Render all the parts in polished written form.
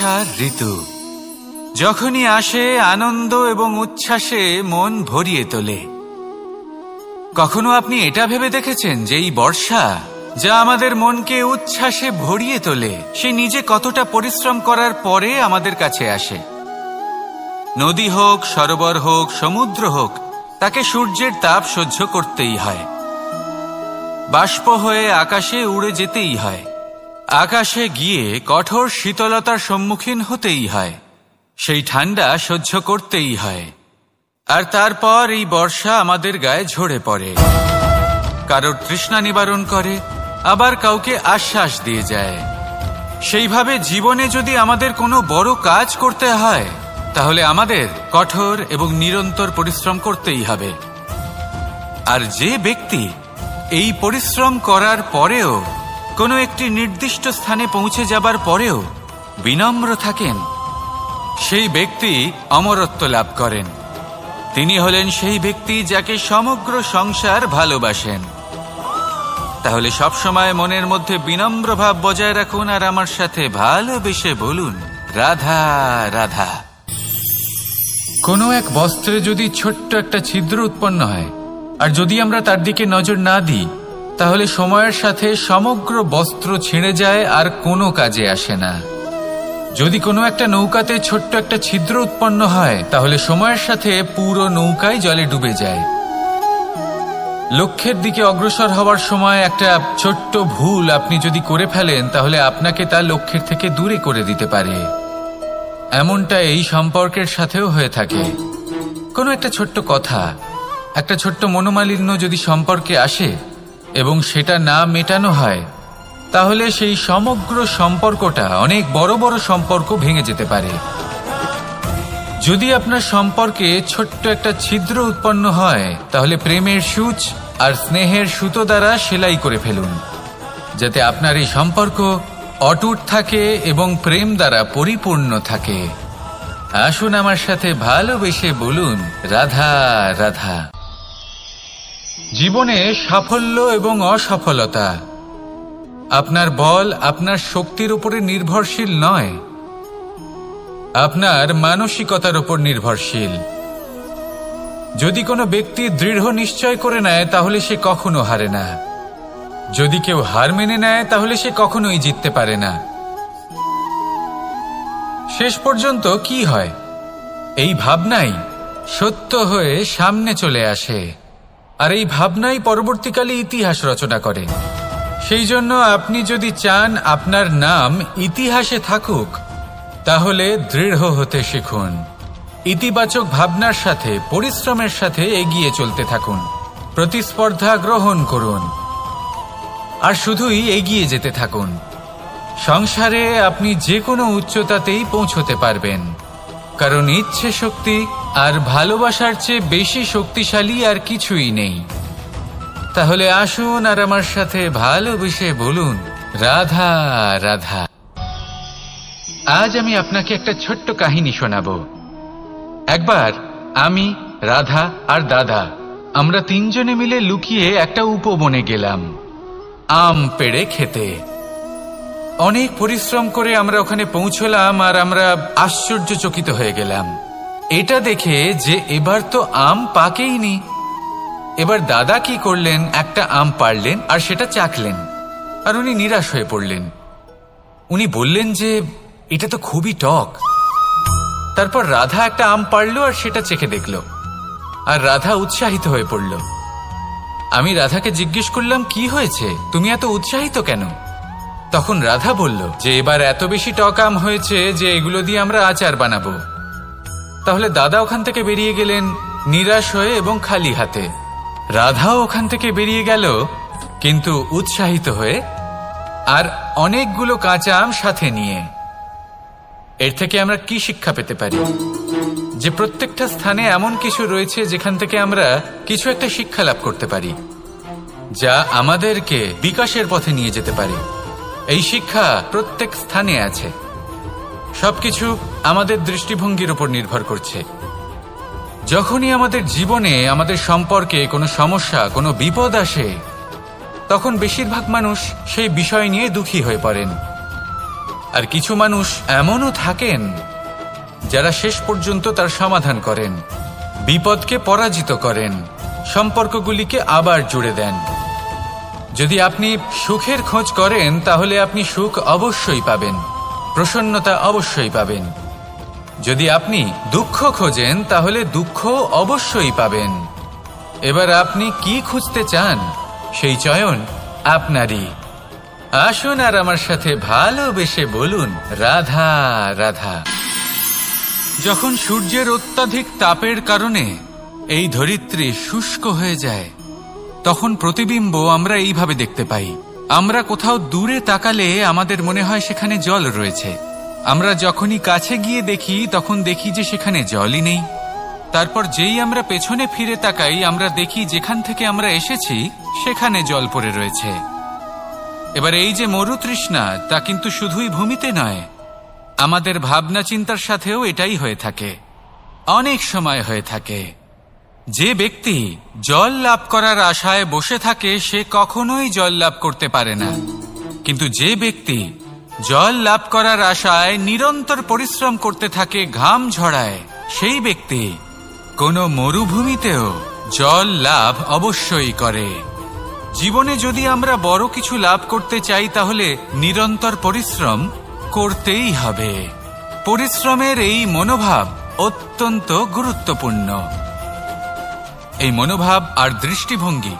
বর্ষার ঋতু যখনই আসে আনন্দ এবং উচ্ছ্বাসে মন ভরিয়ে তোলে। কখনো আপনি এটা ভেবে দেখেছেন যে এই বর্ষা যা আমাদের মনকে উচ্ছ্বাসে ভরিয়ে তোলে সে নিজে কতটা পরিশ্রম করার পরে আমাদের কাছে আসে? নদী হোক, সরোবর হোক, সমুদ্র হোক, তাকে সূর্যের তাপ সহ্য করতেই হয়। বাষ্প হয়ে আকাশে উড়ে যেতেই হয়। আকাশে গিয়ে কঠোর শীতলতার সম্মুখীন হতেই হয়। সেই ঠান্ডা সহ্য করতেই হয়। আর তারপর এই বর্ষা আমাদের গায়ে ঝরে পড়ে, কারোর তৃষ্ণা নিবারণ করে, আবার কাউকে আশ্বাস দিয়ে যায়। সেইভাবে জীবনে যদি আমাদের কোনো বড় কাজ করতে হয় তাহলে আমাদের কঠোর এবং নিরন্তর পরিশ্রম করতেই হবে। আর যে ব্যক্তি এই পরিশ্রম করার পরেও কোনো একটি নির্দিষ্ট স্থানে পৌঁছে যাবার পরেও বিনম্র থাকেন, সেই ব্যক্তি অমরত্ব লাভ করেন। তিনি হলেন সেই ব্যক্তি যাকে সমগ্র সংসার ভালোবাসেন। তাহলে সবসময় মনের মধ্যে বিনম্র ভাব বজায় রাখুন আর আমার সাথে ভালোবেসে বলুন, রাধা রাধা। কোনো এক বস্ত্রে যদি ছোট্ট একটা ছিদ্র উৎপন্ন হয় আর যদি আমরা তার দিকে নজর না দিই তাহলে সময়ের সাথে সমগ্র বস্ত্র ছিঁড়ে যায় আর কোনো কাজে আসে না। যদি কোনো একটা নৌকাতে ছোট্ট একটা ছিদ্র উৎপন্ন হয় তাহলে সময়ের সাথে পুরো নৌকাই জলে ডুবে যায়। লক্ষ্যের দিকে অগ্রসর হওয়ার সময় একটা ছোট্ট ভুল আপনি যদি করে ফেলেন তাহলে আপনাকে তা লক্ষ্যের থেকে দূরে করে দিতে পারে। এমনটা এই সম্পর্কের সাথেও হয়ে থাকে। কোনো একটা ছোট্ট কথা, একটা ছোট্ট মনোমালিন্য যদি সম্পর্কে আসে এবং সেটা না মেটানো হয় তাহলে সেই সমগ্র সম্পর্কটা অনেক বড় বড় সম্পর্ক ভেঙে যেতে পারে। যদি আপনার সম্পর্কে ছোট্ট একটা ছিদ্র উৎপন্ন হয় তাহলে প্রেমের সূচ আর স্নেহের সুতো দ্বারা সেলাই করে ফেলুন, যাতে আপনার এই সম্পর্ক অটুট থাকে এবং প্রেম দ্বারা পরিপূর্ণ থাকে। আসুন আমার সাথে ভালোবেসে বলুন, রাধা রাধা। জীবনে সাফল্য এবং অসফলতা আপনার বল, আপনার শক্তির উপরে নির্ভরশীল নয়, আপনার মানসিকতার উপর নির্ভরশীল। যদি কোনো ব্যক্তি দৃঢ় নিশ্চয় করে নেয় তাহলে সে কখনো হারে না। যদি কেউ হার মেনে নেয় তাহলে সে কখনোই জিততে পারে না। শেষ পর্যন্ত কি হয়? এই ভাবনাই সত্য হয়ে সামনে চলে আসে আর এই ভাবনাই পরবর্তীকালে ইতিহাস রচনা করে। সেই জন্য আপনি যদি চান আপনার নাম ইতিহাসে থাকুক তাহলে দৃঢ় হতে শিখুন। ইতিবাচক ভাবনার সাথে পরিশ্রমের সাথে এগিয়ে চলতে থাকুন। প্রতিস্পর্ধা গ্রহণ করুন আর শুধুই এগিয়ে যেতে থাকুন। সংসারে আপনি যে কোনো উচ্চতাতেই পৌঁছতে পারবেন, কারণ ইচ্ছে শক্তি আর ভালোবাসার চেয়ে বেশি শক্তিশালী আর কিছুই নেই। তাহলে আসুন আর আমার সাথে ভালোবেসে বলুন, রাধা রাধা। আজ আমি আপনাকে একটা ছোট্ট কাহিনী শোনাবো। একবার আমি, রাধা আর দাদা আমরা তিনজনে মিলে লুকিয়ে একটা উপবনে গেলাম আম পেড়ে খেতে। অনেক পরিশ্রম করে আমরা ওখানে পৌঁছলাম আর আমরা আশ্চর্যচকিত হয়ে গেলাম এটা দেখে যে এবার তো আম পাকেইনি। এবার দাদা কি করলেন, একটা আম পাড়লেন আর সেটা চাখলেন আর উনি নিরাশ হয়ে পড়লেন। উনি বললেন যে এটা তো খুবই টক। তারপর রাধা একটা আম পাড়লো আর সেটা চেখে দেখল আর রাধা উৎসাহিত হয়ে পড়ল। আমি রাধাকে জিজ্ঞেস করলাম, কি হয়েছে, তুমি এত উৎসাহিত কেন? তখন রাধা বলল যে এবার এত বেশি টক আম হয়েছে যে এগুলো দিয়ে আমরা আচার বানাবো। তাহলে দাদা ওখান থেকে বেরিয়ে গেলেন নিরাশ হয়ে এবং খালি হাতে। রাধাও ওখান থেকে বেরিয়ে গেল কিন্তু উৎসাহিত হয়ে আর অনেকগুলো কাঁচা আম সাথে নিয়ে। এর থেকে আমরা কি শিক্ষা পেতে পারি? যে প্রত্যেকটা স্থানে এমন কিছু রয়েছে যেখান থেকে আমরা কিছু একটা শিক্ষা লাভ করতে পারি যা আমাদেরকে বিকাশের পথে নিয়ে যেতে পারে। এই শিক্ষা প্রত্যেক স্থানে আছে। সবকিছু আমাদের দৃষ্টিভঙ্গির উপর নির্ভর করছে। যখনই আমাদের জীবনে, আমাদের সম্পর্কে কোনো সমস্যা, কোনো বিপদ আসে তখন বেশিরভাগ মানুষ সেই বিষয় নিয়ে দুঃখী হয়ে পড়েন। আর কিছু মানুষ এমনও থাকেন যারা শেষ পর্যন্ত তার সমাধান করেন, বিপদকে পরাজিত করেন, সম্পর্কগুলিকে আবার জুড়ে দেন। যদি আপনি সুখের খোঁজ করেন তাহলে আপনি সুখ অবশ্যই পাবেন, প্রসন্নতা অবশ্যই পাবেন। যদি আপনি দুঃখ খোঁজেন তাহলে দুঃখ অবশ্যই পাবেন। এবার আপনি কি খুঁজতে চান সেই চয়ন আপনারই। আসুন আর আমার সাথে ভালোবেসে বলুন রাধা রাধা। যখন সূর্যের অত্যাধিক তাপের কারণে এই ধরিত্রী শুষ্ক হয়ে যায় তখন প্রতিবিম্ব আমরা এইভাবে দেখতে পাই। আমরা কোথাও দূরে তাকালে আমাদের মনে হয় সেখানে জল রয়েছে। আমরা যখনই কাছে গিয়ে দেখি তখন দেখি যে সেখানে জলই নেই। তারপর যেই আমরা পেছনে ফিরে তাকাই আমরা দেখি যেখান থেকে আমরা এসেছি সেখানে জল পড়ে রয়েছে। এবার এই যে মরুতৃষ্ণা তা কিন্তু শুধুই ভূমিতে নয়, আমাদের ভাবনা চিন্তার সাথেও এটাই হয়ে থাকে, অনেক সময় হয়ে থাকে। যে ব্যক্তি জল লাভ করার আশায় বসে থাকে সে কখনোই জল লাভ করতে পারে না, কিন্তু যে ব্যক্তি জল লাভ করার আশায় নিরন্তর পরিশ্রম করতে থাকে, ঘাম ঝরায়, সেই ব্যক্তি কোনো মরুভূমিতেও জল লাভ অবশ্যই করে। জীবনে যদি আমরা বড় কিছু লাভ করতে চাই তাহলে নিরন্তর পরিশ্রম করতেই হবে। পরিশ্রমের এই মনোভাব অত্যন্ত গুরুত্বপূর্ণ। এই মনোভাব আর দৃষ্টিভঙ্গি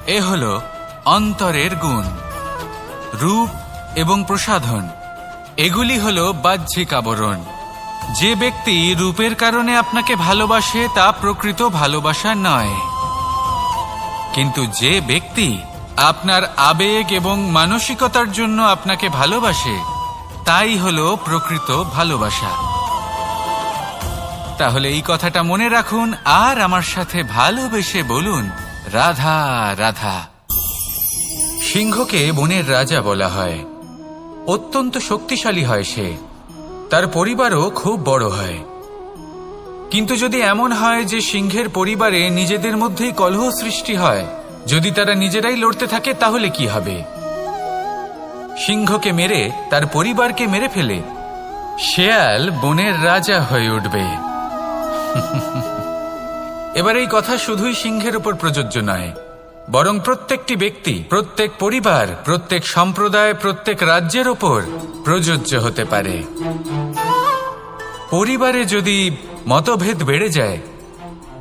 এ হল অন্তরের গুণ। রূপ এবং প্রসাধন এগুলি হল বাহ্যিক আবরণ। যে ব্যক্তি রূপের কারণে আপনাকে ভালোবাসে তা প্রকৃত ভালোবাসা নয়, কিন্তু যে ব্যক্তি আপনার আবেগ এবং মানসিকতার জন্য আপনাকে ভালোবাসে তাই হলো প্রকৃত ভালোবাসা। তাহলে এই কথাটা মনে রাখুন আর আমার সাথে ভালোবেসে বলুন রাধা রাধা। সিংহকে বনের রাজা বলা হয়। অত্যন্ত শক্তিশালী হয় সে, তার পরিবারও খুব বড় হয়। কিন্তু যদি এমন হয় যে সিংহের পরিবারে নিজেদের মধ্যেই কলহ সৃষ্টি হয়, যদি তারা নিজেরাই লড়তে থাকে তাহলে কি হবে? সিংহকে মেরে তার পরিবারকে মেরে ফেলে শেয়াল বনের রাজা হয়ে উঠবে। এবার এই কথা শুধুই সিংহের উপর প্রযোজ্য নয়, বরং প্রত্যেকটি ব্যক্তি, প্রত্যেক পরিবার, প্রত্যেক সম্প্রদায়, প্রত্যেক রাজ্যের ওপর প্রযোজ্য হতে পারে। পরিবারে যদি মতভেদ বেড়ে যায়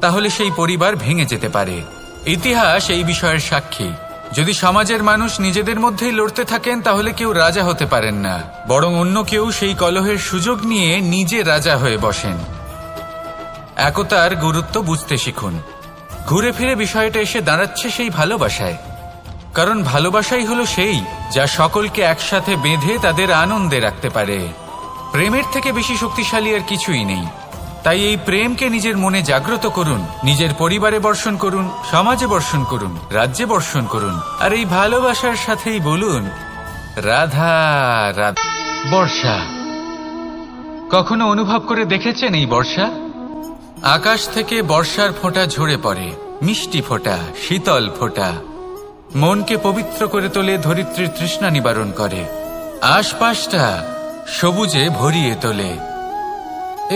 তাহলে সেই পরিবার ভেঙে যেতে পারে। ইতিহাস এই বিষয়ের সাক্ষী। যদি সমাজের মানুষ নিজেদের মধ্যেই লড়তে থাকেন তাহলে কেউ রাজা হতে পারেন না, বরং অন্য কেউ সেই কলহের সুযোগ নিয়ে নিজে রাজা হয়ে বসেন। একতার গুরুত্ব বুঝতে শিখুন। ঘুরে ফিরে বিষয়টা এসে দাঁড়াচ্ছে সেই ভালোবাসায়, কারণ ভালোবাসাই হলো সেই যা সকলকে একসাথে বেঁধে তাদের আনন্দে রাখতে পারে। প্রেমের থেকে বেশি শক্তিশালী আর কিছুই নেই। তাই এই প্রেমকে নিজের মনে জাগ্রত করুন, নিজের পরিবারে বর্ষণ করুন, সমাজে বর্ষণ করুন, রাজ্যে বর্ষণ করুন, আর এই ভালোবাসার সাথেই বলুন রাধা রাধা। বর্ষা কখনো অনুভব করে দেখেছেন এই বর্ষা? আকাশ থেকে বর্ষার ফোঁটা ঝরে পড়ে, মিষ্টি ফোঁটা, শীতল ফোঁটা, মনকে পবিত্র করে তোলে, ধরিত্রীর তৃষ্ণা নিবারণ করে, আশপাশটা সবুজে ভরিয়ে তোলে।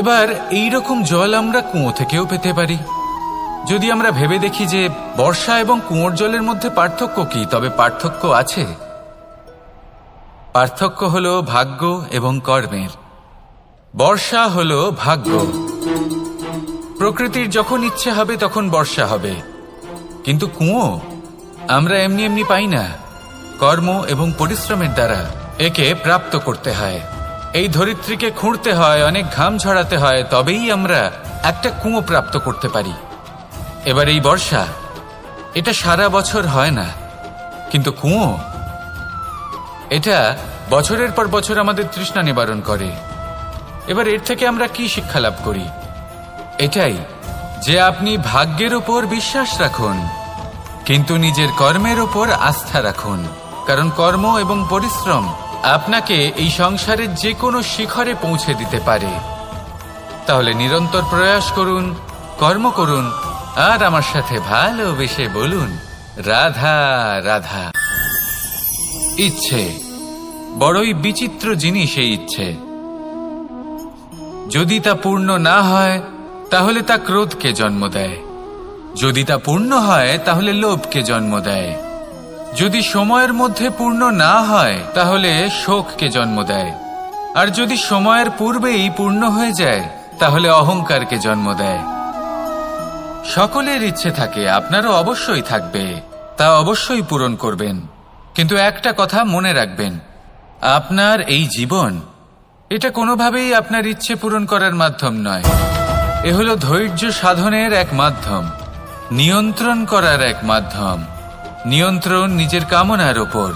এবার এই রকম জল আমরা কুয়ো থেকেও পেতে পারি। যদি আমরা ভেবে দেখি যে বর্ষা এবং কুয়োর জলের মধ্যে পার্থক্য কি, তবে পার্থক্য আছে। পার্থক্য হলো ভাগ্য এবং কর্মের। বর্ষা হলো ভাগ্য। প্রকৃতির যখন ইচ্ছে হবে তখন বর্ষা হবে, কিন্তু কুয়ো আমরা এমনি এমনি পাই না। কর্ম এবং পরিশ্রমের দ্বারা একে প্রাপ্ত করতে হয়। এই ধরিত্রীকে খুঁড়তে হয়, অনেক ঘাম ঝরাতে হয়, তবেই আমরা একটা কুয়ো প্রাপ্ত করতে পারি। এবার এই বর্ষা, এটা সারা বছর হয় না, কিন্তু কুয়ো এটা বছরের পর বছর আমাদের তৃষ্ণা নিবারণ করে। এবার এর থেকে আমরা কি শিক্ষা লাভ করি? এটাই যে আপনি ভাগ্যের উপর বিশ্বাস রাখুন, কিন্তু নিজের কর্মের উপর আস্থা রাখুন, কারণ কর্ম এবং পরিশ্রম আপনাকে এই সংসারের যে কোনো শিখরে পৌঁছে দিতে পারে। তাহলে নিরন্তর প্রয়াস করুন, কর্ম করুন, আর আমার সাথে ভালোবেসে বলুন রাধা রাধা। ইচ্ছে, বড়ই বিচিত্র জিনিস এই ইচ্ছে। যদি তা পূর্ণ না হয় তাহলে তা ক্রোধকে জন্ম দেয়, যদি তা পূর্ণ হয় তাহলে লোভকে জন্ম দেয়, যদি সময়ের মধ্যে পূর্ণ না হয় তাহলে শোককে জন্ম দেয়, আর যদি সময়ের পূর্বেই পূর্ণ হয়ে যায় তাহলে অহংকারকে জন্ম দেয়। সকলের ইচ্ছে থাকে, আপনারও অবশ্যই থাকবে, তা অবশ্যই পূরণ করবেন। কিন্তু একটা কথা মনে রাখবেন, আপনার এই জীবন এটা কোনোভাবেই আপনার ইচ্ছে পূরণ করার মাধ্যম নয়। এ হলো ধৈর্য সাধনের এক মাধ্যম, নিয়ন্ত্রণ করার এক মাধ্যম। নিয়ন্ত্রণ নিজের কামনার ওপর,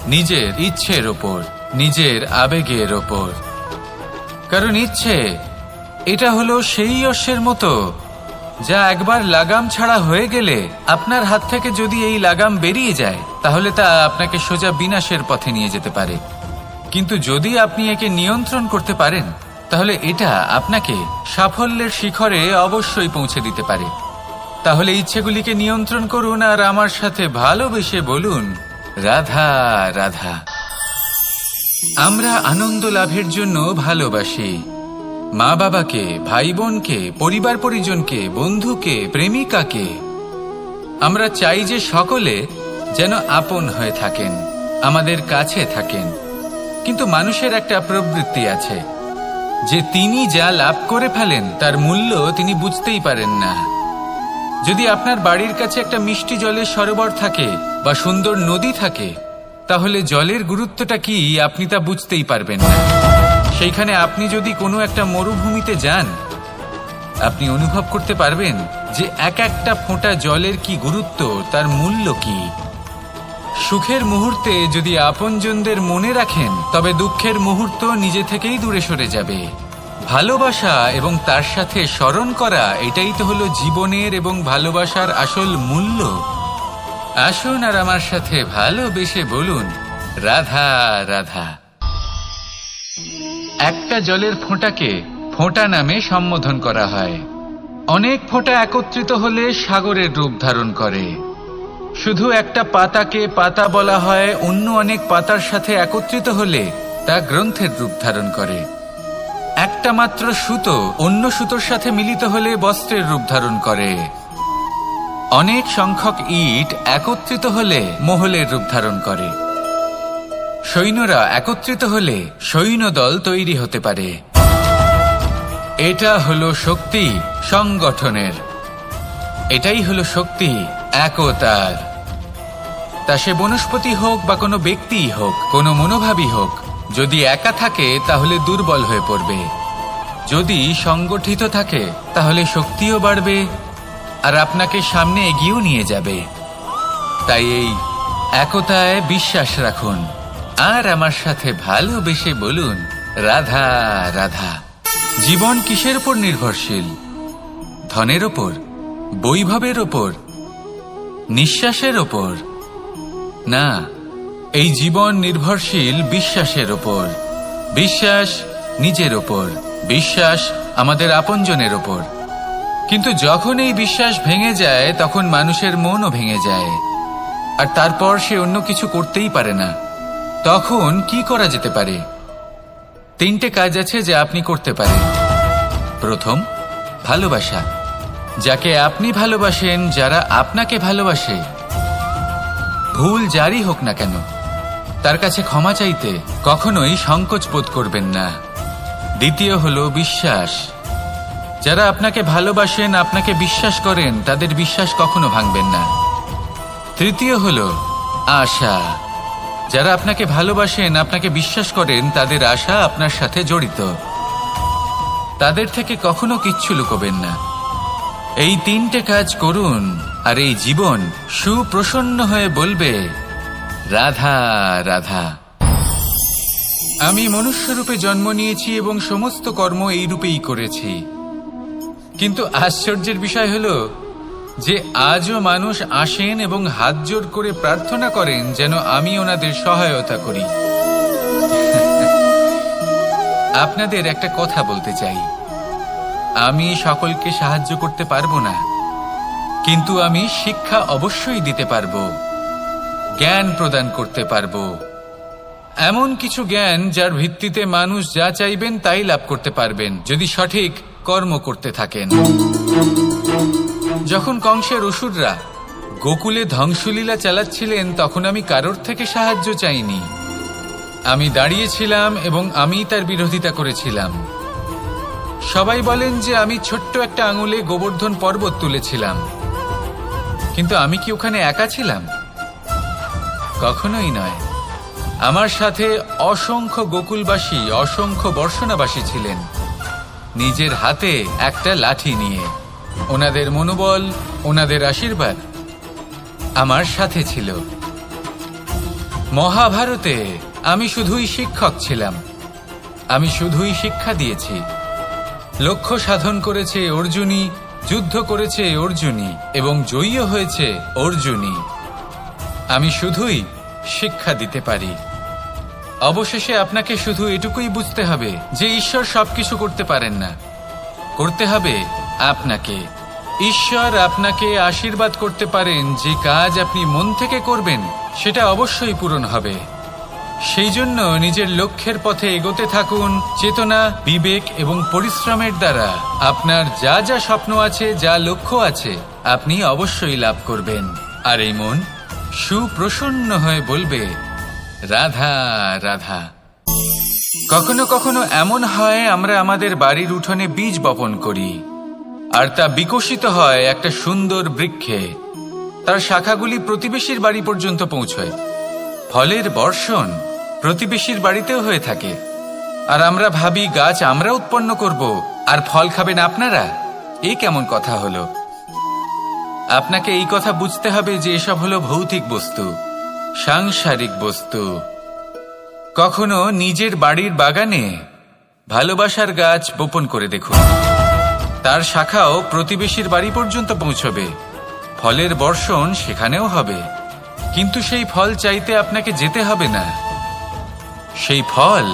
নিজের ইচ্ছের ওপর, নিজের আবেগের ওপর। কারণ ইচ্ছে এটা হলো সেই অশ্বের মতো যা একবার লাগাম ছাড়া হয়ে গেলে আপনার হাত থেকে যদি এই লাগাম বেরিয়ে যায় তাহলে তা আপনাকে সোজা বিনাশের পথে নিয়ে যেতে পারে। কিন্তু যদি আপনি একে নিয়ন্ত্রণ করতে পারেন তাহলে এটা আপনাকে সাফল্যের শিখরে অবশ্যই পৌঁছে দিতে পারে। তাহলে ইচ্ছেগুলিকে নিয়ন্ত্রণ করুন আর আমার সাথে ভালোবেসে বলুন, রাধা রাধা। আমরা আনন্দ লাভের জন্য ভালোবাসি মা বাবাকে, ভাই বোনকে, পরিবার পরিজনকে, বন্ধুকে, প্রেমিকাকে। আমরা চাই যে সকলে যেন আপন হয়ে থাকেন, আমাদের কাছে থাকেন। কিন্তু মানুষের একটা প্রবৃত্তি আছে যে তিনি যা লাভ করে ফেলেন তার মূল্য তিনি বুঝতেই পারেন না। যদি আপনার বাড়ির কাছে একটা মিষ্টি জলের সরোবর থাকে বা সুন্দর নদী থাকে তাহলে জলের গুরুত্বটা কি আপনি তা বুঝতেই পারবেন না। সেইখানে আপনি যদি কোনো একটা মরুভূমিতে যান আপনি অনুভব করতে পারবেন যে এক একটা ফোঁটা জলের কি গুরুত্ব, তার মূল্য কি। সুখের মুহূর্তে যদি আপনজনদের মনে রাখেন তবে দুঃখের মুহূর্ত নিজে থেকেই দূরে সরে যাবে। ভালোবাসা এবং তার সাথে স্মরণ করা, এটাই তো হলো জীবনের এবং ভালোবাসার আসল মূল্য। আসুন আর আমার সাথে ভালোবেসে বলুন, রাধা রাধা। একটা জলের ফোঁটাকে ফোঁটা নামে সম্বোধন করা হয়। অনেক ফোঁটা একত্রিত হলে সাগরের রূপ ধারণ করে। শুধু একটা পাতাকে পাতা বলা হয়, অন্য অনেক পাতার সাথে একত্রিত হলে তা গ্রন্থের রূপ ধারণ করে। একটা মাত্র সুতো অন্য সুতোর সাথে মিলিত হলে বস্ত্রের রূপ ধারণ করে। অনেক সংখ্যক ইট একত্রিত হলে মহলের রূপ ধারণ করে। সৈন্যরা একত্রিত হলে সৈন্যদল তৈরি হতে পারে। এটা হলো শক্তি সংগঠনের, এটাই হলো শক্তি একতার। তা সে বনস্পতি হোক বা কোনো ব্যক্তিই হোক, কোনো মনোভাবই হোক, যদি একা থাকে তাহলে দুর্বল হয়ে পড়বে। যদি সংগঠিত থাকে তাহলে শক্তিও বাড়বে আর আপনাকে সামনে এগিয়েও নিয়ে যাবে। তাই এই একতায় বিশ্বাস রাখুন আর আমার সাথে ভালোবেসে বলুন, রাধা রাধা। জীবন কিসের উপর নির্ভরশীল? ধনের ওপর, বৈভবের ওপর, নিঃশ্বাসের ওপর? না, এই জীবন নির্ভরশীল বিশ্বাসের ওপর। বিশ্বাস নিজের ওপর, বিশ্বাস আমাদের আপনজনের ওপর। কিন্তু যখন এই বিশ্বাস ভেঙে যায় তখন মানুষের মনও ভেঙে যায় আর তারপর সে অন্য কিছু করতেই পারে না। তখন কি করা যেতে পারে? 3টে কাজ আছে যা আপনি করতে পারেন। প্রথম, ভালোবাসা। যাকে আপনি ভালোবাসেন, যারা আপনাকে ভালোবাসে, ভুল যারই হোক না কেন, তার কাছে ক্ষমা চাইতে কখনোই সংকোচ বোধ করবেন না। দ্বিতীয় হলো বিশ্বাস। যারা আপনাকে ভালোবাসেন, আপনাকে বিশ্বাস করেন, তাদের বিশ্বাস কখনো ভাঙবেন না। তৃতীয় হলো আশা। যারা আপনাকে ভালোবাসেন, আপনাকে বিশ্বাস করেন, তাদের আশা আপনার সাথে জড়িত। তাদের থেকে কখনো কিচ্ছু লুকোবেন না। এই 3টে কাজ করুন আর এই জীবন সুপ্রসন্ন হয়ে বলবে, রাধা রাধা। আমি মনুষ্যরূপে জন্ম নিয়েছি এবং সমস্ত কর্ম এই রূপেই করেছি। কিন্তু আশ্চর্যের বিষয় হলো যে আজও মানুষ আসেন এবং হাত জোড় করে প্রার্থনা করেন যেন আমি ওনাদের সহায়তা করি। আপনাদের একটা কথা বলতে চাই, আমি সকলকে সাহায্য করতে পারবো না, কিন্তু আমি শিক্ষা অবশ্যই দিতে পারবো, জ্ঞান প্রদান করতে পারবো। এমন কিছু জ্ঞান যার ভিত্তিতে মানুষ যা চাইবেন তাই লাভ করতে পারবেন যদি সঠিক কর্ম করতে থাকেন। যখন কংসের অসুররা গোকুলে ধ্বংসলীলা চালাচ্ছিলেন তখন আমি কারোর থেকে সাহায্য চাইনি। আমি দাঁড়িয়েছিলাম এবং আমি তার বিরোধিতা করেছিলাম। সবাই বলেন যে আমি ছোট্ট একটা আঙুলে গোবর্ধন পর্বত তুলেছিলাম, কিন্তু আমি কি ওখানে একা ছিলাম? কখনোই নয়। আমার সাথে অসংখ্য গোকুলবাসী, অসংখ্য বর্ষণাবাসী ছিলেন, নিজের হাতে একটা লাঠি নিয়ে। ওনাদের মনোবল, ওনাদের আশীর্বাদ আমার সাথে ছিল। মহাভারতে আমি শুধুই শিক্ষক ছিলাম, আমি শুধুই শিক্ষা দিয়েছি। লক্ষ্য সাধন করেছে অর্জুনই, যুদ্ধ করেছে অর্জুনই এবং জয়ীও হয়েছে অর্জুনই। আমি শুধুই শিক্ষা দিতে পারি। অবশেষে আপনাকে শুধু এটুকুই বুঝতে হবে যে ঈশ্বর সবকিছু করতে পারেন না, করতে হবে আপনাকে। ঈশ্বর আপনাকে আশীর্বাদ করতে পারেন যে কাজ আপনি মন থেকে করবেন সেটা অবশ্যই পূরণ হবে। সেই জন্য নিজের লক্ষ্যের পথে এগোতে থাকুন চেতনা, বিবেক এবং পরিশ্রমের দ্বারা। আপনার যা যা স্বপ্ন আছে, যা লক্ষ্য আছে, আপনি অবশ্যই লাভ করবেন। আর এই মন সুপ্রসন্ন হয়ে বলবে, রাধা রাধা। কখনো কখনো এমন হয় আমরা আমাদের বাড়ির উঠোনে বীজ বপন করি, আর তা বিকশিত হয় একটা সুন্দর বৃক্ষে। তার শাখাগুলি প্রতিবেশীর বাড়ি পর্যন্ত পৌঁছয়। ফলের বর্ষণ প্রতিবেশীর বাড়িতেও হয়ে থাকে। আর আমরা ভাবি গাছ আমরা উৎপন্ন করব আর ফল খাবেন আপনারা। এই কেমন কথা হলো? আপনাকে এই কথা বুঝতে হবে যে এসব হলো ভৌতিক বস্তু, সাংসারিক বস্তু। কখনো নিজের বাড়ির বাগানে ভালোবাসার গাছ বপন করে দেখুন। তার শাখাও প্রতিবেশীর বাড়ি পর্যন্ত পৌঁছবে, ফলের বর্ষণ সেখানেও হবে। কিন্তু সেই ফল চাইতে আপনাকে যেতে হবে না, সেই ফল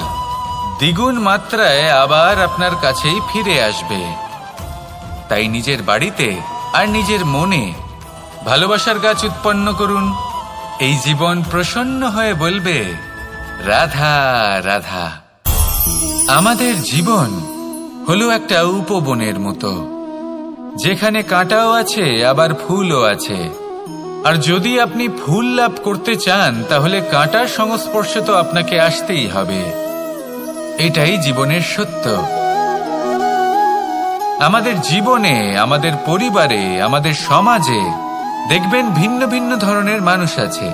দ্বিগুণ মাত্রায় আবার আপনার কাছেই ফিরে আসবে। তাই নিজের বাড়িতে আর নিজের মনে ভালোবাসার গাছ উৎপন্ন করুন। এই জীবন প্রসন্ন হয়ে বলবে, রাধা রাধা। আমাদের জীবন হলো একটা উপবনের মতো, যেখানে কাঁটাও আছে আবার ফুলও আছে। আর যদি আপনি ফুল লাভ করতে চান তাহলে কাঁটার সংস্পর্শে তো আপনাকে আসতেই হবে। এটাই জীবনের সত্য। আমাদের জীবনে, আমাদের পরিবারে, আমাদের সমাজে দেখবেন ভিন্ন ভিন্ন ধরনের মানুষ আছে।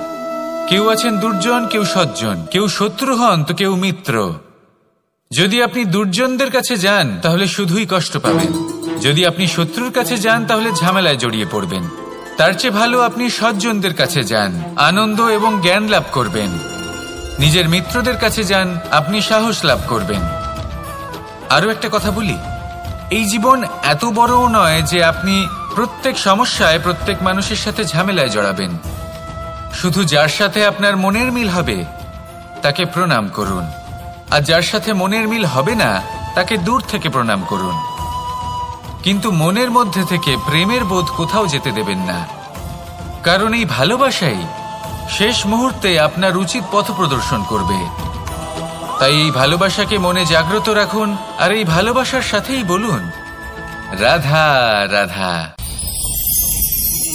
কেউ আছেন দুর্জন, কেউ সজ্জন, কেউ শত্রু হন তো কেউ মিত্র। যদি আপনি দুর্জনদের কাছে যান তাহলে শুধুই কষ্ট পাবেন, যদি আপনি শত্রুর কাছে যান তাহলে ঝামেলায় জড়িয়ে পড়বেন। তার চেয়ে ভালো আপনি সজ্জনদের কাছে যান, আনন্দ এবং জ্ঞান লাভ করবেন। নিজের মিত্রদের কাছে যান, আপনি সাহস লাভ করবেন। আরো একটা কথা বলি, এই জীবন এত বড়ও নয় যে আপনি প্রত্যেক সমস্যায় প্রত্যেক মানুষের সাথে ঝামেলায় জড়াবেন। শুধু যার সাথে আপনার মনের মিল হবে তাকে প্রণাম করুন, আর যার সাথে মনের মিল হবে না তাকে দূর থেকে প্রণাম করুন। কিন্তু মনের মধ্যে থেকে প্রেমের বোধ কোথাও যেতে দেবেন না, কারণ এই ভালোবাসাই শেষ মুহূর্তে আপনার উচিত পথ প্রদর্শন করবে। তাই এই ভালোবাসাকে মনে জাগ্রত রাখুন, আর এই ভালোবাসার সাথেই বলুন, রাধা রাধা।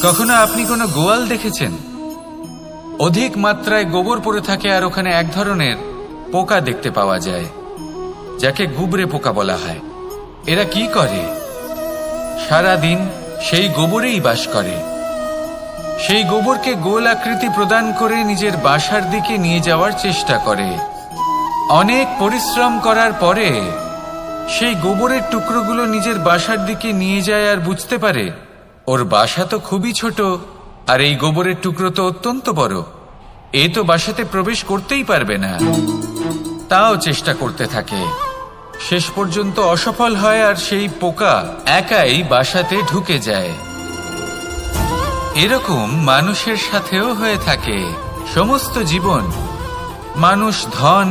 কখনো আপনি কোনো গোয়াল দেখেছেন? অধিক মাত্রায় গোবর পড়ে থাকে আর ওখানে এক ধরনের পোকা দেখতে পাওয়া যায়, যাকে গুবরে পোকা বলা হয়। এরা কি করে? সারাদিন সেই গোবরেই বাস করে। সেই গোবরকে গোল আকৃতি প্রদান করে নিজের বাসার দিকে নিয়ে যাওয়ার চেষ্টা করে। অনেক পরিশ্রম করার পরে সেই গোবরের টুকরোগুলো নিজের বাসার দিকে নিয়ে যায় আর বুঝতে পারে ওর বাসা তো খুবই ছোট, আর এই গোবরের টুকরো তো অত্যন্ত বড়। এ তো বাসাতে প্রবেশ করতেই পারবে না। তাও চেষ্টা করতে থাকে, শেষ পর্যন্ত অসফল হয় আর সেই পোকা একাই বাসাতে ঢুকে যায়। এরকম মানুষের সাথেও হয়ে থাকে সমস্ত জীবন। মানুষ ধন,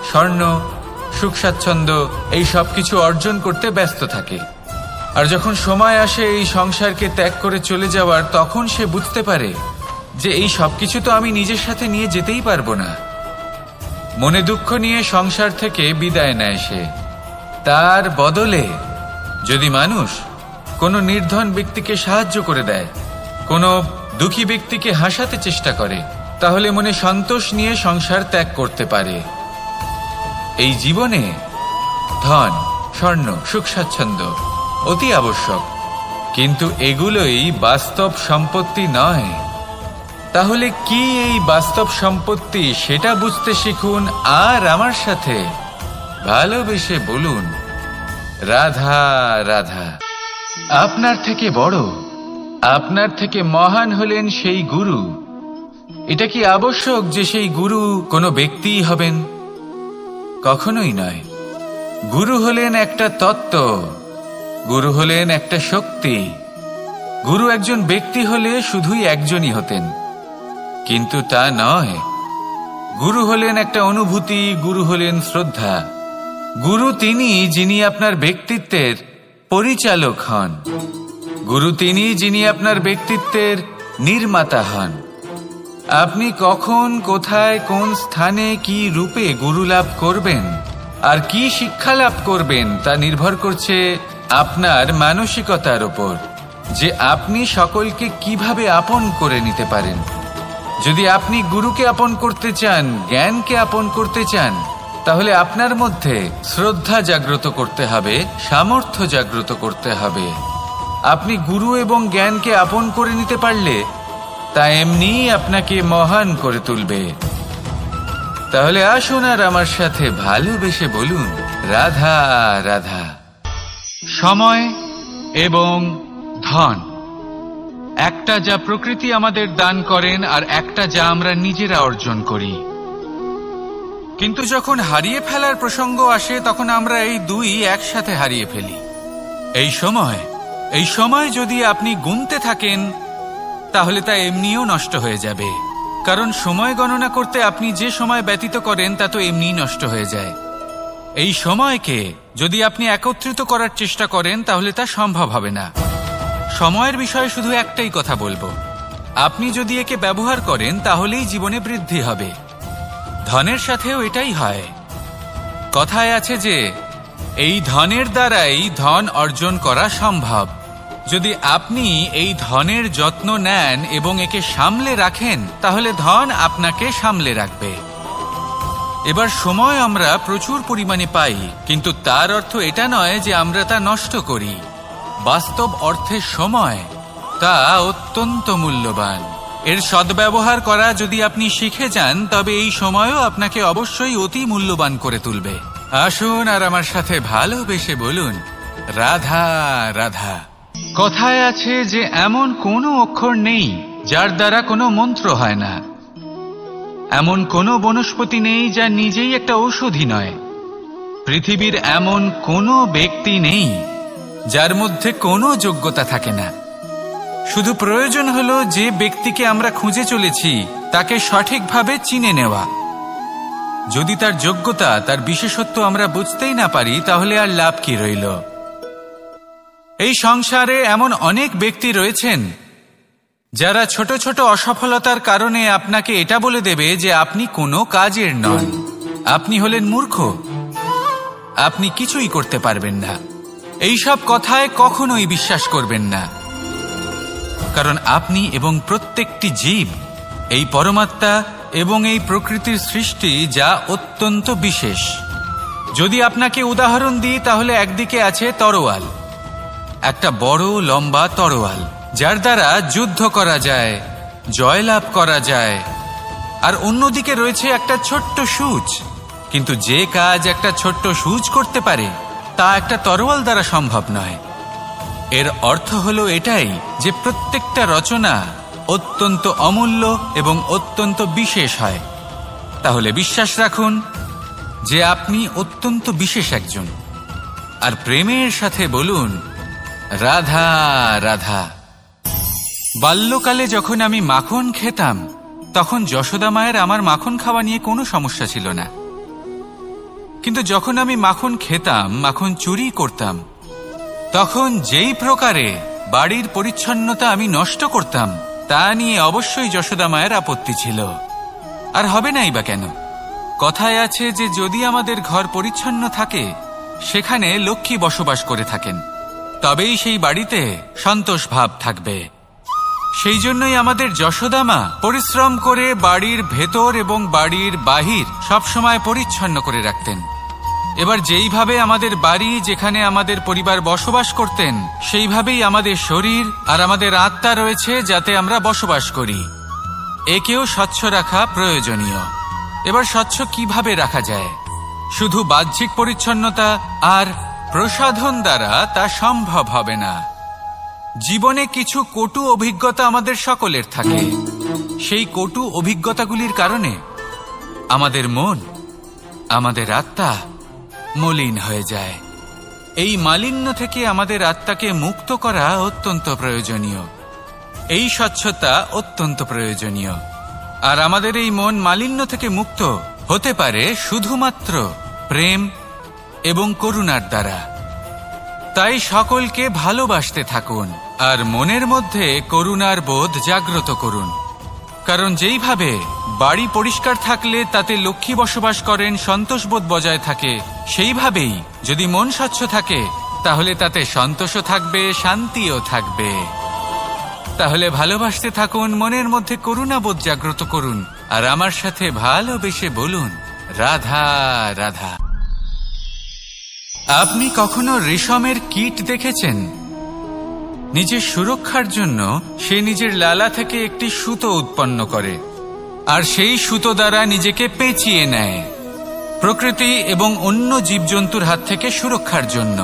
স্বর্ণ, সুখ স্বাচ্ছন্দ্য এই সব কিছু অর্জন করতে ব্যস্ত থাকে, আর যখন সময় আসে এই সংসারকে ত্যাগ করে চলে যাওয়ার, তখন সে বুঝতে পারে যে এই সব কিছু তো আমি নিজের সাথে নিয়ে যেতেই পারবো না। মনে দুঃখ নিয়ে সংসার থেকে বিদায় নেয় সে। তার বদলে যদি মানুষ কোনো নির্ধন ব্যক্তিকে সাহায্য করে দেয়, কোনো দুঃখী ব্যক্তিকে হাসাতে চেষ্টা করে, তাহলে মনে সন্তোষ নিয়ে সংসার ত্যাগ করতে পারে। এই জীবনে ধন, স্বর্ণ, সুখ স্বাচ্ছন্দ্য অতি আবশ্যক, কিন্তু এগুলোই বাস্তব সম্পত্তি নয়। তাহলে কি এই বাস্তব সম্পত্তি সেটা বুঝতে শিখুন আর আমার সাথে ভালোবেসে বলুন, রাধা রাধা। আপনার থেকে বড়, আপনার থেকে মহান হলেন সেই গুরু। এটা কি আবশ্যক যে সেই গুরু কোনো ব্যক্তিই হবেন? কখনোই নয়। গুরু হলেন একটা তত্ত্ব, গুরু হলেন একটা শক্তি। গুরু একজন ব্যক্তি হলে শুধুই একজনই হতেন, কিন্তু তা নয়। গুরু হলেন একটা অনুভূতি, গুরু হলেন শ্রদ্ধা। গুরু তিনি যিনি আপনার ব্যক্তিত্বের পরিচালক হন। গুরু তিনি যিনি আপনার ব্যক্তিত্বের নির্মাতা হন। আপনি কখন, কোথায়, কোন স্থানে, কি রূপে গুরু লাভ করবেন আর কি শিক্ষা লাভ করবেন তা নির্ভর করছে আপনার মানসিকতার উপর, যে আপনি সকলকে কিভাবে আপন করে নিতে পারেন। যদি আপনি গুরুকে আপন করতে চান, জ্ঞানকে আপন করতে চান, তাহলে আপনার মধ্যে শ্রদ্ধা জাগ্রত করতে হবে, সামর্থ্য জাগ্রত করতে হবে। আপনি গুরু এবং জ্ঞানকে আপন করে নিতে পারলে তা এমনিই আপনাকে মহান করে তুলবে। তাহলে আসুন আর আমার সাথে ভালোবেসে বলুন, রাধা রাধা। সময় এবং ধন, একটা যা প্রকৃতি আমাদের দান করেন আর একটা যা আমরা নিজেরা অর্জন করি। কিন্তু যখন হারিয়ে ফেলার প্রসঙ্গ আসে তখন আমরা এই দুই একসাথে হারিয়ে ফেলি। এই সময় যদি আপনি গুনতে থাকেন তাহলে তা এমনিও নষ্ট হয়ে যাবে, কারণ সময় গণনা করতে আপনি যে সময় ব্যতীত করেন তা তো এমনিই নষ্ট হয়ে যায়। এই সময়কে যদি আপনি একত্রিত করার চেষ্টা করেন তাহলে তা সম্ভব হবে না। সময়ের বিষয়ে শুধু একটাই কথা বলবো, আপনি যদি একে ব্যবহার করেন তাহলেই জীবনে বৃদ্ধি হবে। ধনের সাথেও এটাই হয়। কথায় আছে যে এই ধনের দ্বারাই ধন অর্জন করা সম্ভব। যদি আপনি এই ধনের যত্ন নেন এবং একে সামলে রাখেন তাহলে ধন আপনাকে সামলে রাখবে। এবার সময় আমরা প্রচুর পরিমাণে পাই, কিন্তু তার অর্থ এটা নয় যে আমরা তা নষ্ট করি। বাস্তব অর্থে সময় তা অত্যন্ত মূল্যবান। এর সদ্ব্যবহার করা যদি আপনি শিখে যান তবে এই সময়ও আপনাকে অবশ্যই অতি মূল্যবান করে তুলবে। আসুন আর আমার সাথে ভালোবেসে বলুন, রাধা রাধা। কথায় আছে যে এমন কোনো অক্ষর নেই যার দ্বারা কোনো মন্ত্র হয় না। এমন কোনো বনস্পতি নেই যা নিজেই একটা ঔষধি নয়। পৃথিবীর এমন কোনো ব্যক্তি নেই যার মধ্যে কোনো যোগ্যতা থাকে না। শুধু প্রয়োজন হলো যে ব্যক্তিকে আমরা খুঁজে চলেছি তাকে সঠিকভাবে চিনে নেওয়া। যদি তার যোগ্যতা, তার বিশেষত্ব আমরা বুঝতেই না পারি তাহলে আর লাভ কি রইল? এই সংসারে এমন অনেক ব্যক্তি রয়েছেন যারা ছোট ছোট অসফলতার কারণে আপনাকে এটা বলে দেবে যে আপনি কোনো কাজের নন, আপনি হলেন মূর্খ, আপনি কিছুই করতে পারবেন না। এইসব কথায় কখনোই বিশ্বাস করবেন না, কারণ আপনি এবং প্রত্যেকটি জীব এই পরমাত্মা এবং এই প্রকৃতির সৃষ্টি যা অত্যন্ত বিশেষ। যদি আপনাকে উদাহরণ দিই তাহলে একদিকে আছে তরোয়াল, একটা বড় লম্বা তরোয়াল যার দ্বারা যুদ্ধ করা যায়, জয়লাভ করা যায়। আর অন্যদিকে রয়েছে একটা ছোট্ট সূচ, কিন্তু যে কাজ একটা ছোট্ট সূচ করতে পারে তা একটা তরোয়াল দ্বারা সম্ভব নয়। এর অর্থ হলো এটাই যে প্রত্যেকটা রচনা অত্যন্ত অমূল্য এবং অত্যন্ত বিশেষ হয়। তাহলে বিশ্বাস রাখুন যে আপনি অত্যন্ত বিশেষ একজন, আর প্রেমের সাথে বলুন, রাধা রাধা। বাল্যকালে যখন আমি মাখন খেতাম তখন যশোদা মায়ের আমার মাখন খাওয়া নিয়ে কোনো সমস্যা ছিল না, কিন্তু যখন আমি মাখন খেতাম, মাখন চুরি করতাম, তখন যেই প্রকারে বাড়ির পরিচ্ছন্নতা আমি নষ্ট করতাম তা নিয়ে অবশ্যই যশোদা মায়ের আপত্তি ছিল। আর হবে নাই বা কেন? কথায় আছে যে যদি আমাদের ঘর পরিচ্ছন্ন থাকে সেখানে লক্ষ্মী বসবাস করে থাকেন, তবেই সেই বাড়িতে সন্তোষ ভাব থাকবে। সেই জন্যই আমাদের যশোদা মা পরিশ্রম করে বাড়ির ভেতর এবং বাড়ির বাহির সবসময় পরিচ্ছন্ন করে রাখতেন। এবার যেইভাবে আমাদের বাড়ি, যেখানে আমাদের পরিবার বসবাস করতেন, সেইভাবেই আমাদের শরীর আর আমাদের আত্মা রয়েছে যাতে আমরা বসবাস করি। একেও স্বচ্ছ রাখা প্রয়োজনীয়। এবার স্বচ্ছ কিভাবে রাখা যায়? শুধু বাহ্যিক পরিচ্ছন্নতা আর প্রসাধন দ্বারা তা সম্ভব হবে না। জীবনে কিছু কটু অভিজ্ঞতা আমাদের সকলের থাকে। সেই কটু অভিজ্ঞতাগুলির কারণে আমাদের মন, আমাদের আত্মা মলিন হয়ে যায়। এই মালিন্য থেকে আমাদের আত্মাকে মুক্ত করা অত্যন্ত প্রয়োজনীয়। এই স্বচ্ছতা অত্যন্ত প্রয়োজনীয়। আর আমাদের এই মন মালিন্য থেকে মুক্ত হতে পারে শুধুমাত্র প্রেম এবং করুণার দ্বারা। তাই সকলকে ভালোবাসতে থাকুন আর মনের মধ্যে করুণার বোধ জাগ্রত করুন। কারণ যেইভাবে বাড়ি পরিষ্কার থাকলে তাতে লক্ষ্মী বসবাস করেন, সন্তোষবোধ বজায় থাকে, সেইভাবেই যদি মন স্বচ্ছ থাকে তাহলে তাতে সন্তোষও থাকবে, শান্তিও থাকবে। তাহলে ভালোবাসতে থাকুন, মনের মধ্যে করুণাবোধ জাগ্রত করুন আর আমার সাথে ভালোবেসে বলুন, রাধা রাধা। আপনি কখনো রেশমের কীট দেখেছেন? নিজের সুরক্ষার জন্য সে নিজের লালা থেকে একটি সুতো উৎপন্ন করে আর সেই সুতো দ্বারা নিজেকে পেঁচিয়ে নেয়, প্রকৃতি এবং অন্য জীবজন্তুর হাত থেকে সুরক্ষার জন্য।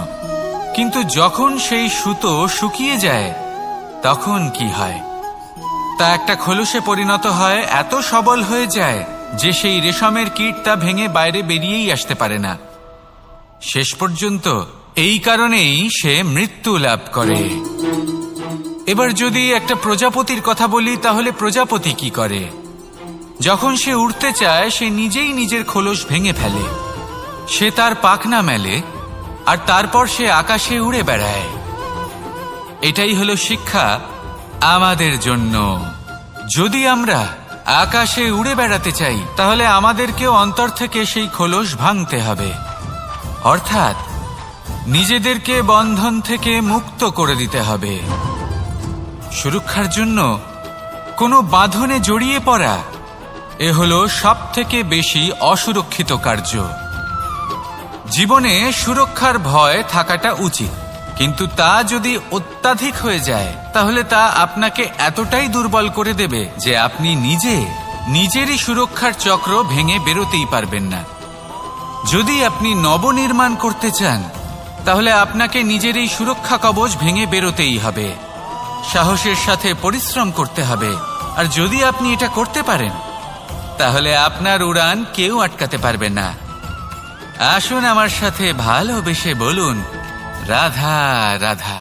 কিন্তু যখন সেই সুতো শুকিয়ে যায় তখন কি হয়? তা একটা খোলসে পরিণত হয়, এত সবল হয়ে যায় যে সেই রেশমের কীট তা ভেঙে বাইরে বেরিয়েই আসতে পারে না। শেষ পর্যন্ত এই কারণেই সে মৃত্যু লাভ করে। এবার যদি একটা প্রজাপতির কথা বলি, তাহলে প্রজাপতি কি করে? যখন সে উড়তে চায় সে নিজেই নিজের খোলস ভেঙে ফেলে, সে তার পাখনা মেলে আর তারপর সে আকাশে উড়ে বেড়ায়। এটাই হলো শিক্ষা আমাদের জন্য। যদি আমরা আকাশে উড়ে বেড়াতে চাই তাহলে আমাদেরকেও অন্তর থেকে সেই খোলস ভাঙতে হবে, অর্থাৎ নিজেদেরকে বন্ধন থেকে মুক্ত করে দিতে হবে। সুরক্ষার জন্য কোনো বাঁধনে জড়িয়ে পড়া এ হলো সবথেকে বেশি অসুরক্ষিত কার্য। জীবনে সুরক্ষার ভয় থাকাটা উচিত, কিন্তু তা যদি অত্যাধিক হয়ে যায় তাহলে তা আপনাকে এতটাই দুর্বল করে দেবে যে আপনি নিজেরই সুরক্ষার চক্র ভেঙে বেরোতেই পারবেন না। যদি আপনি নবনির্মাণ করতে চান তাহলে আপনাকে নিজের এই সুরক্ষা কবচ ভেঙে বেরোতেই হবে, সাহসের সাথে পরিশ্রম করতে হবে। আর যদি আপনি এটা করতে পারেন তাহলে আপনার উড়ান কেউ আটকাতে পারবে না। আসুন আমার সাথে ভালোবেসে বলুন, রাধা রাধা।